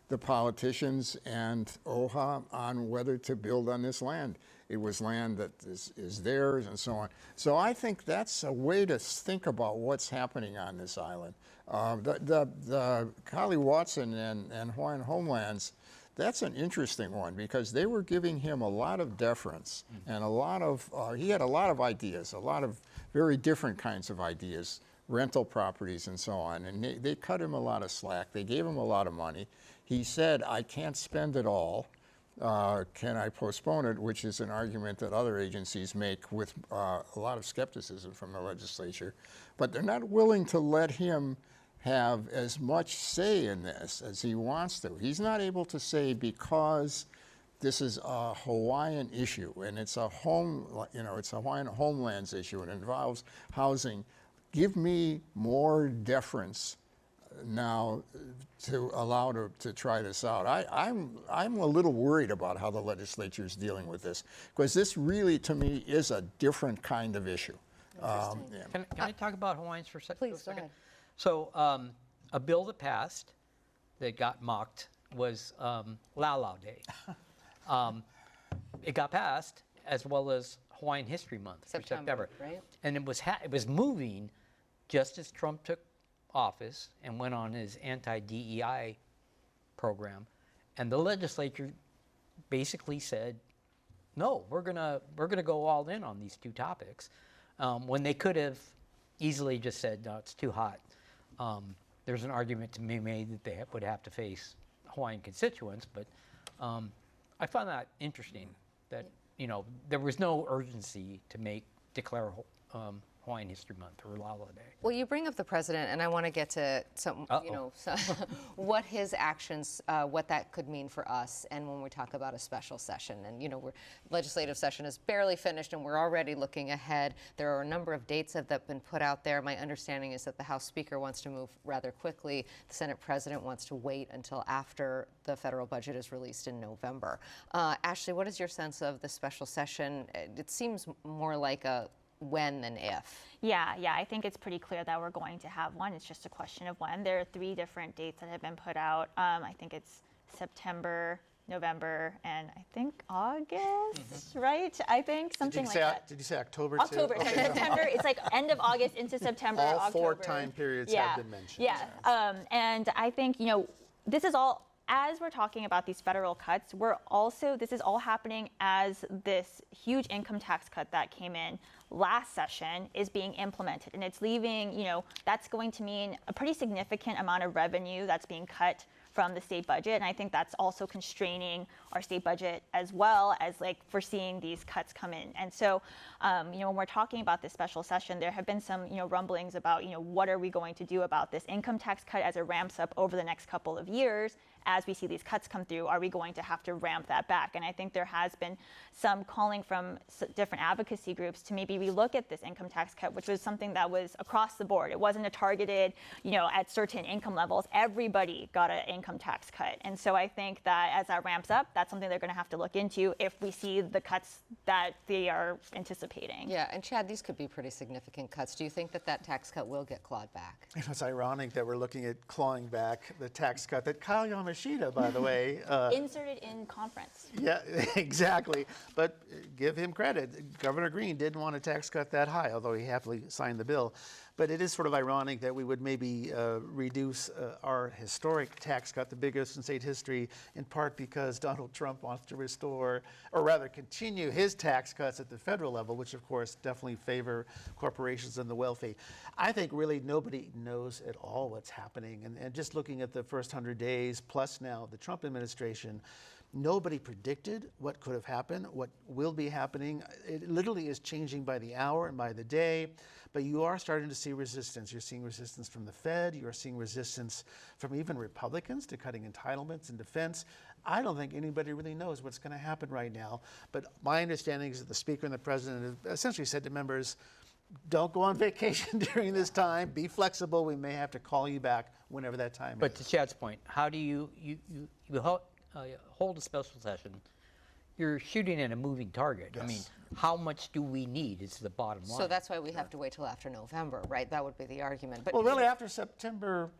the politicians and OHA on whether to build on this land. It was land that is theirs and so on. So I think that's a way to think about what's happening on this island. The Kali Watson and Hawaiian Homelands, that's an interesting one because they were giving him a lot of deference and a lot of, he had a lot of ideas, a lot of very different kinds of ideas, rental properties and so on. And they cut him a lot of slack. They gave him a lot of money. He said, I can't spend it all. Can I postpone it, which is an argument that other agencies make with a lot of skepticism from the legislature. But they're not willing to let him have as much say in this as he wants to. He's not able to say because this is a Hawaiian issue and it's a it's a Hawaiian homelands issue and it involves housing. Give me more deference now to allow to try this out. I'm a little worried about how the legislature is dealing with this because this really, to me, is a different kind of issue. Yeah. Can I talk about Hawaiians for a second? Please, go ahead. So a bill that passed that got mocked was Laulau Day. It got passed as well as Hawaiian History Month for September. Right? And it was moving just as Trump took office and went on his anti-DEI program, and the legislature basically said, "No, we're gonna go all in on these two topics," when they could have easily just said, "No, it's too hot." There's an argument to be made that they would have to face Hawaiian constituents, but I found that interesting that there was no urgency to declare Hawaiian History Month or Laulau Day. Well, you bring up the president, and I want to get to some, what his actions, what that could mean for us, and when we talk about a special session. And legislative session is barely finished, and we're already looking ahead. There are a number of dates that have been put out there. My understanding is that the House Speaker wants to move rather quickly. The Senate President wants to wait until after the federal budget is released in November. Ashley, what is your sense of the special session? It seems more like a when than if. Yeah, I think it's pretty clear that we're going to have one. It's just a question of when. There are 3 different dates that have been put out. I think it's September, November, and I think August, right? I think something like that. Did you say October? October, sorry, September. It's like end of August into September. All October. 4 time periods have been mentioned. Yeah, and I think this is all. As we're talking about these federal cuts, this is all happening as this huge income tax cut that came in last session is being implemented. And it's leaving, that's going to mean a pretty significant amount of revenue that's being cut from the state budget. And I think that's also constraining our state budget as well as foreseeing these cuts come in. And so, when we're talking about this special session, there have been some, rumblings about, what are we going to do about this income tax cut as it ramps up over the next couple of years. As we see these cuts come through, are we going to have to ramp that back? And I think there has been some calling from different advocacy groups to maybe relook at this income tax cut, which was something that was across the board. It wasn't a targeted, at certain income levels. Everybody got an income tax cut. And so I think that as that ramps up, that's something they're going to have to look into if we see the cuts that they are anticipating. Yeah, and Chad, these could be pretty significant cuts. Do you think that tax cut will get clawed back? It's ironic that we're looking at clawing back the tax cut that Kyle Yamashita, by the way, inserted in conference. Yeah, exactly. But give him credit. Governor Green didn't want a tax cut that high, although he happily signed the bill. But it is sort of ironic that we would maybe reduce our historic tax cut, the biggest in state history, in part because Donald Trump wants to restore, or rather continue his tax cuts at the federal level, which of course definitely favor corporations and the wealthy. I think really nobody knows at all what's happening. And just looking at the first 100 days, plus now the Trump administration, nobody predicted what could have happened, what will be happening. It literally is changing by the hour and by the day, but you are starting to see resistance. You're seeing resistance from the Fed. You're seeing resistance from even Republicans to cutting entitlements and defense. I don't think anybody really knows what's going to happen right now, but my understanding is that the Speaker and the President have essentially said to members, don't go on vacation during this time. Be flexible. We may have to call you back whenever that time is. But to Chad's point, how do you hold a special session? You're shooting at a moving target. Yes. I mean, how much do we need is the bottom line. So that's why we have to wait till after November, right? That would be the argument. But well, really after September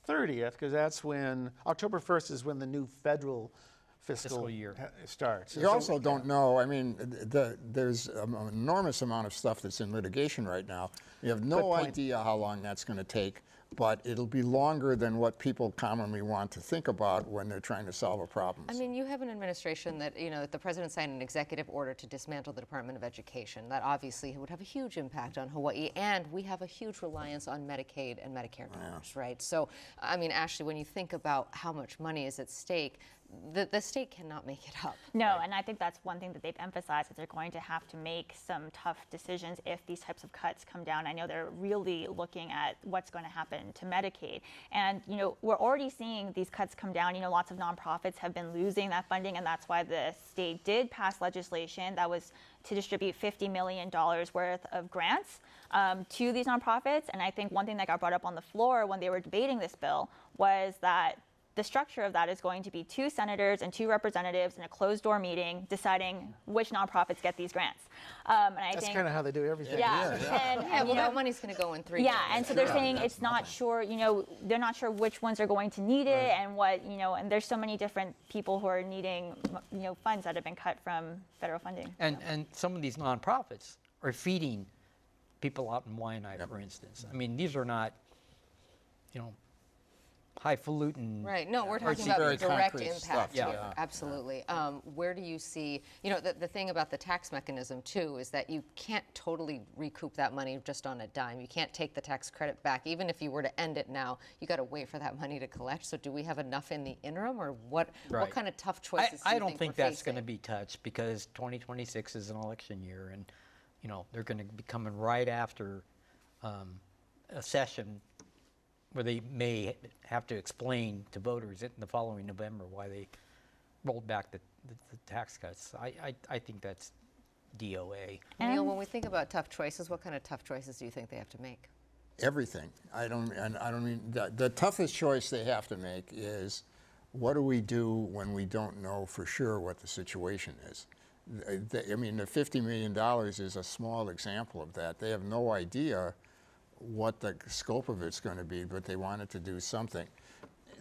30th, because that's when, October 1st is when the new federal fiscal year starts. You also don't know, I mean, there's an enormous amount of stuff that's in litigation right now. You have no idea how long that's going to take, but it'll be longer than what people commonly want to think about when they're trying to solve a problem. I mean, you have an administration that, you know, the president signed an executive order to dismantle the Department of Education. That obviously would have a huge impact on Hawaii, and we have a huge reliance on Medicaid and Medicare dollars, right? So, I mean, Ashley, when you think about how much money is at stake, the state cannot make it up. No, right? and I think that's one thing that they've emphasized, that they're going to have to make some tough decisions if these types of cuts come down. I know they're really looking at what's going to happen to Medicaid. And, you know, we're already seeing these cuts come down. You know, lots of nonprofits have been losing that funding, and that's why the state did pass legislation that was to distribute $50 million worth of grants to these nonprofits. And I think one thing that got brought up on the floor when they were debating this bill was that the structure of that is going to be 2 senators and 2 representatives in a closed-door meeting deciding which nonprofits get these grants. And I That's think kind of how they do everything. yeah, Yeah, well, that money's going to go in 3 yeah, years. and so they're saying it's not sure, you know, they're not sure which ones are going to need it and what, you know, and there's so many different people who are needing, you know, funds that have been cut from federal funding. And some of these nonprofits are feeding people out in Waianae, for instance. I mean, these are not, you know, highfalutin. Right. No, we're talking It's about very direct concrete impact stuff, here. yeah. Absolutely. Where do you see, you know, the thing about the tax mechanism, too, is that you can't totally recoup that money just on a dime. You can't take the tax credit back. Even if you were to end it now, you got to wait for that money to collect. So do we have enough in the interim, or what kind of tough choices I do don't you think we're that's going to facing? be touched, because 2026 is an election year, and, you know, they're going to be coming right after a session where they may have to explain to voters in the following November why they rolled back the tax cuts. I think that's DOA. Neil, when we think about tough choices, what kind of tough choices do you think they have to make? Everything. I don't mean, the toughest choice they have to make is, what do we do when we don't know for sure what the situation is? I mean, the $50 million is a small example of that. They have no idea what the scope of it's going to be, but they wanted to do something.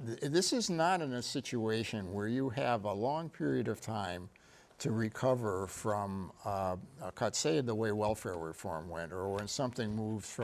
This is not in a situation where you have a long period of time to recover from a cut, say the way welfare reform went, or when something moves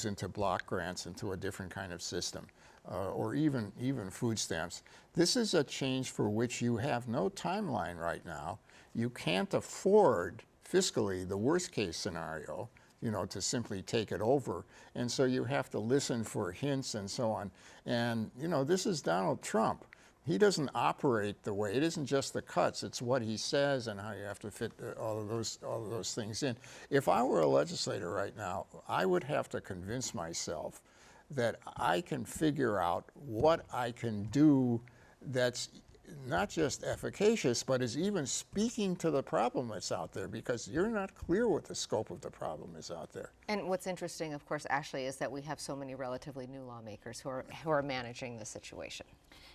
into block grants into a different kind of system, or even food stamps. This is a change for which you have no timeline right now. You can't afford fiscally the worst case scenario, you know, to simply take it over. And so you have to listen for hints and so on. And, you know, this is Donald Trump. He doesn't operate the way, it isn't just the cuts, it's what he says and how you have to fit all of those things in. If I were a legislator right now, I would have to convince myself that I can figure out what I can do that's not just efficacious, but is even speaking to the problem that's out there, because you're not clear what the scope of the problem is out there. And what's interesting, of course, Ashley, is that we have so many relatively new lawmakers who are managing the situation.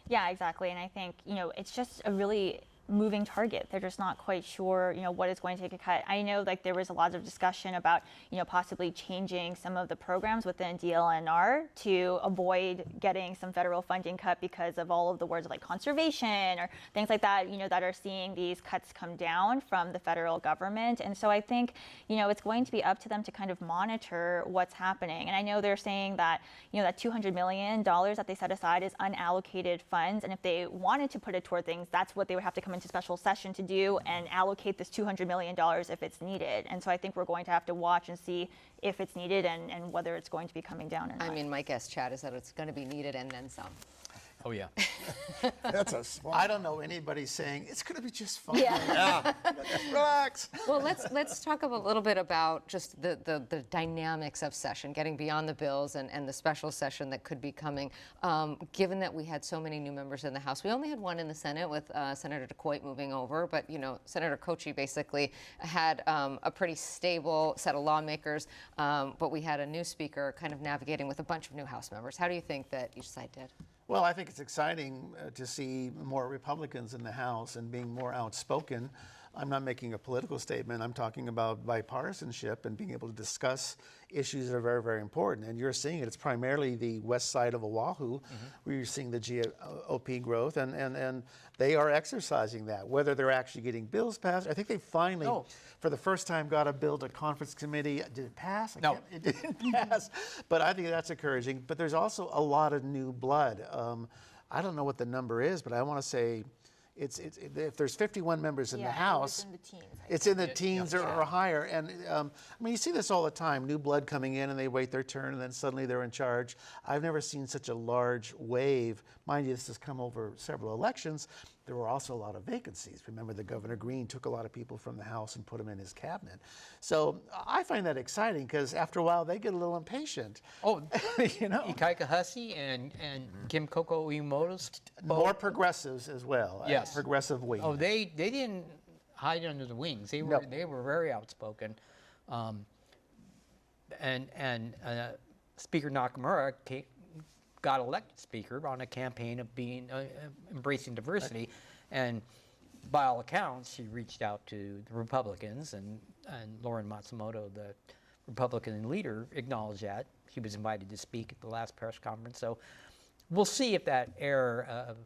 Yeah, exactly. And I think, you know, it's just a really moving target. They're just not quite sure, what is going to take a cut. I know like there was a lot of discussion about, possibly changing some of the programs within DLNR to avoid getting some federal funding cut because of all of the words like conservation or things like that, that are seeing these cuts come down from the federal government. And so I think, it's going to be up to them to kind of monitor what's happening. And I know they're saying that, that $200 million that they set aside is unallocated funds. And if they wanted to put it toward things, that's what they would have to come into special session to do and allocate this $200 million if it's needed. And so I think we're going to have to watch and see if it's needed and whether it's going to be coming down or not. I mean, my guess, Chad, is that it's going to be needed and then some. Oh, yeah. That's a smart. I don't know anybody saying it's going to be just fine. Yeah. Relax. Well, let's talk a little bit about just the dynamics of session, getting beyond the bills and the special session that could be coming. Given that we had so many new members in the House, we only had one in the Senate with Senator DeCoit moving over, but Senator Kochi basically had a pretty stable set of lawmakers, but we had a new speaker kind of navigating with a bunch of new House members. How do you think that each side did? Well, I think it's exciting to see more Republicans in the House and being more outspoken. I'm not making a political statement. I'm talking about bipartisanship and being able to discuss issues that are very, very important. And you're seeing it. It's primarily the west side of Oahu where you're seeing the GOP growth, and they are exercising that. Whether they're actually getting bills passed, I think they finally, for the first time, got a bill to conference committee. Did it pass? No. It didn't pass. But I think that's encouraging. But there's also a lot of new blood. I don't know what the number is, but I want to say if there's 51 members in the House, it's in the teens or higher. And I mean, you see this all the time, new blood coming in and they wait their turn and then suddenly they're in charge. I've never seen such a large wave. Mind you, this has come over several elections. There were also a lot of vacancies. Remember, the Governor Green took a lot of people from the House and put them in his cabinet. So I find that exciting because after a while they get a little impatient. Oh, Ikaika Hussey and Kim Koko Uemoto's More progressives as well. Yes. Progressive wing. Oh, they didn't hide under the wings. They were very outspoken, and Speaker Nakamura got elected Speaker on a campaign of being embracing diversity, and by all accounts, she reached out to the Republicans, and Lauren Matsumoto, the Republican leader, acknowledged that. She was invited to speak at the last press conference. So we'll see if that era of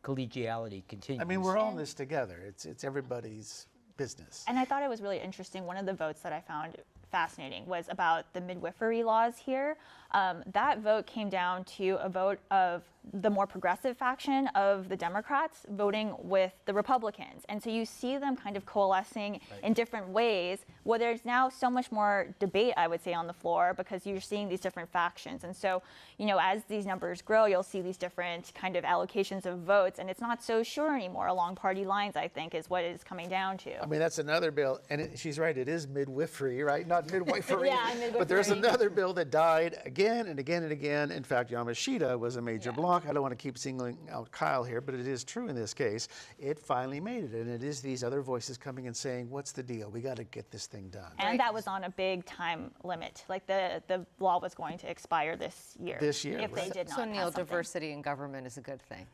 collegiality continues. I mean, we're all in this together. It's everybody's business. And I thought it was really interesting. One of the votes that I found fascinating was about the midwifery laws here. That vote came down to a vote of the more progressive faction of the Democrats voting with the Republicans. And so you see them kind of coalescing in different ways, where there's now so much more debate, I would say, on the floor because you're seeing these different factions. And so, as these numbers grow, you'll see these different kind of allocations of votes. And it's not so sure anymore along party lines, I think, is what it's coming down to. I mean, that's another bill. And she's right, it is midwifery, right? Not midwifery. Yeah, midwifery. But there's another bill that died again and again and again. In fact, Yamashita was a major block. I don't want to keep singling out Kyle here, but it is true in this case. It finally made it. And it is these other voices coming and saying, what's the deal? We got to get this thing done. And that was on a big time limit. Like the law was going to expire this year. This year, if they did not So Neil, pass something. diversity in government is a good thing.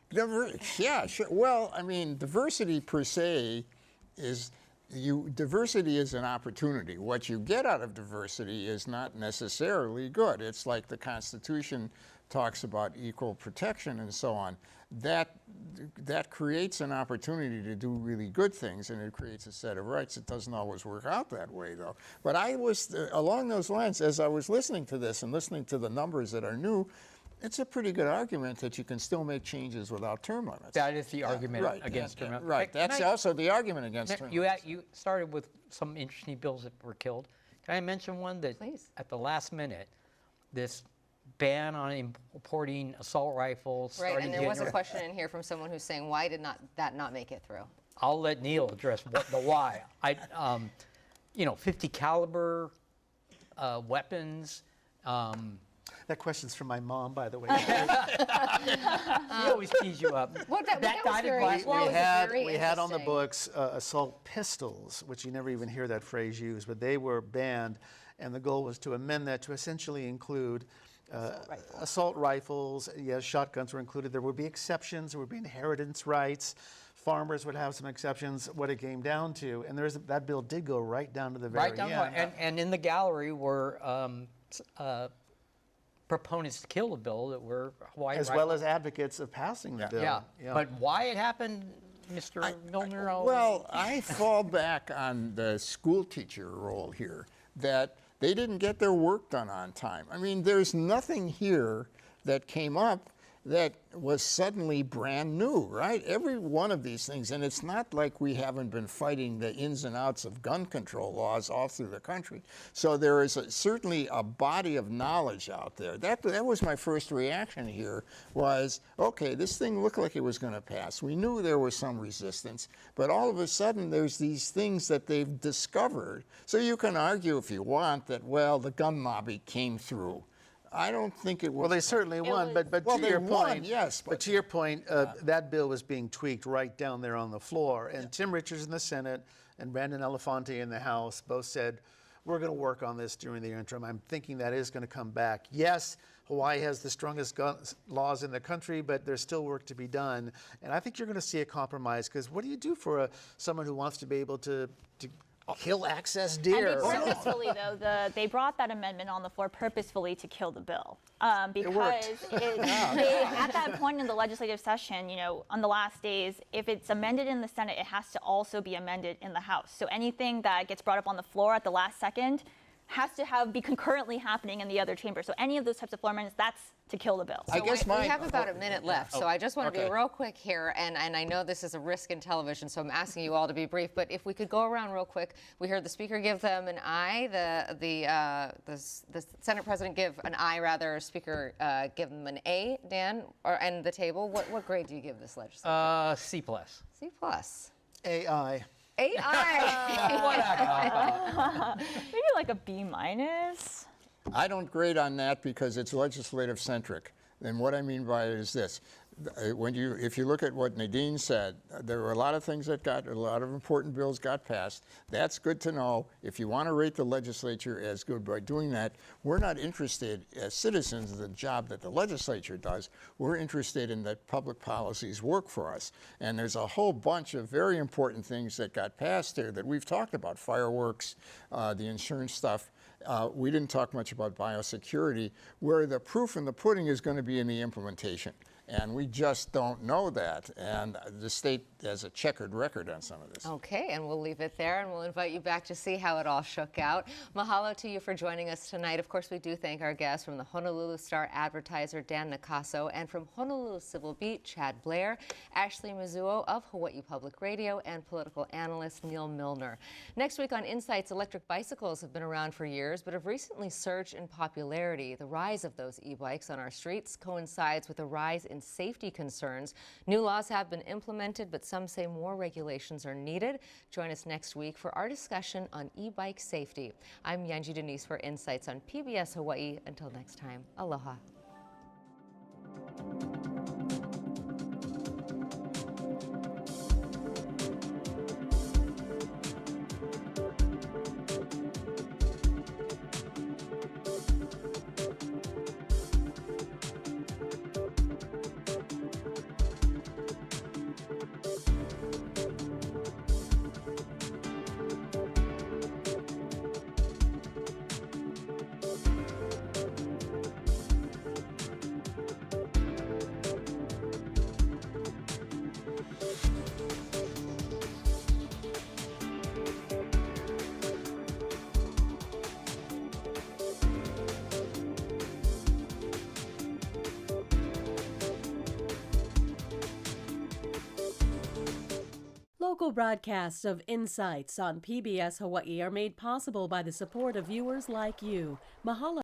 Yeah, sure. Well, I mean, diversity per se is, diversity is an opportunity. What you get out of diversity is not necessarily good. It's like the Constitution talks about equal protection and so on. That creates an opportunity to do really good things, and it creates a set of rights. It doesn't always work out that way, though. But I was, along those lines, as I was listening to this and listening to the numbers that are new, it's a pretty good argument that you can still make changes without term limits. That is the argument against term limits. Right, that's also the argument against term limits. You started with some interesting bills that were killed. Can I mention one that at the last minute, this ban on importing assault rifles. Right, and there was a question in here from someone who's saying, why did that not make it through? I'll let Neil address the why. 50 caliber weapons. That question's from my mom, by the way. She always tees you up. We had on the books assault pistols, which you never even hear that phrase used, but they were banned, and the goal was to amend that to essentially include assault rifles. Yes, shotguns were included. There would be exceptions. There would be inheritance rights, farmers would have some exceptions, what it came down to. And that bill did go right down to the very Right down, end. and in the gallery were proponents to kill the bill that were Hawaii. As well as advocates of passing the bill. Yeah. But why it happened, Mr. Milner? Well, I fall back on the school teacher role here, that they didn't get their work done on time. I mean, there's nothing here that came up that was suddenly brand new, right? Every one of these things, and it's not like we haven't been fighting the ins and outs of gun control laws all through the country. So there is certainly a body of knowledge out there. That was my first reaction here was, okay, this thing looked like it was going to pass. We knew there was some resistance, but all of a sudden there's these things that they've discovered. So you can argue if you want that, well, the gun lobby came through. I don't think it was. Well, they certainly won, but Well, to they your won, point, yes, but to your point, that bill was being tweaked right down there on the floor. And Tim Richards in the Senate and Brandon Elefante in the House both said, we're going to work on this during the interim. I'm thinking that is going to come back. Yes, Hawaii has the strongest gun laws in the country, but there's still work to be done. And I think you're going to see a compromise, because what do you do for someone who wants to be able to kill access deer? I think purposefully, though, they brought that amendment on the floor purposefully to kill the bill. Because worked. At that point in the legislative session, on the last days, if it's amended in the Senate, it has to also be amended in the House. So anything that gets brought up on the floor at the last second has to be concurrently happening in the other chamber. So any of those types of floor amendments, that's to kill the bill. I guess we have about a minute left, so I just want to be okay. real quick here, and I know this is a risk in television, so I'm asking you all to be brief, but if we could go around real quick. We heard the Speaker give them an aye, the Senate President give an aye, rather, Speaker give them an A, Dan, and the table. What grade do you give this legislation? C+. C plus. AI. AI. Maybe like a B-. I don't grade on that because it's legislative centric. And what I mean by it is this. If you look at what Nadine said, there were a lot of things a lot of important bills got passed. That's good to know. If you want to rate the legislature as good by doing that, we're not interested as citizens in the job that the legislature does. We're interested in that public policies work for us. And there's a whole bunch of very important things that got passed there that we've talked about, fireworks, the insurance stuff. We didn't talk much about biosecurity, where the proof in the pudding is going to be in the implementation. And we just don't know that. And the state has a checkered record on some of this. Okay, and we'll leave it there, and we'll invite you back to see how it all shook out. Mahalo to you for joining us tonight. Of course, we do thank our guests from the Honolulu Star Advertiser, Dan Nakaso, and from Honolulu Civil Beat, Chad Blair, Ashley Mizuo of Hawaii Public Radio, and political analyst Neil Milner. Next week on Insights, electric bicycles have been around for years, but have recently surged in popularity. The rise of those e-bikes on our streets coincides with a rise in safety concerns. New laws have been implemented, but some say more regulations are needed. Join us next week for our discussion on e-bike safety. I'm Yanji Denise for Insights on PBS Hawaii. Until next time, aloha. Local broadcasts of Insights on PBS Hawaii are made possible by the support of viewers like you. Mahalo.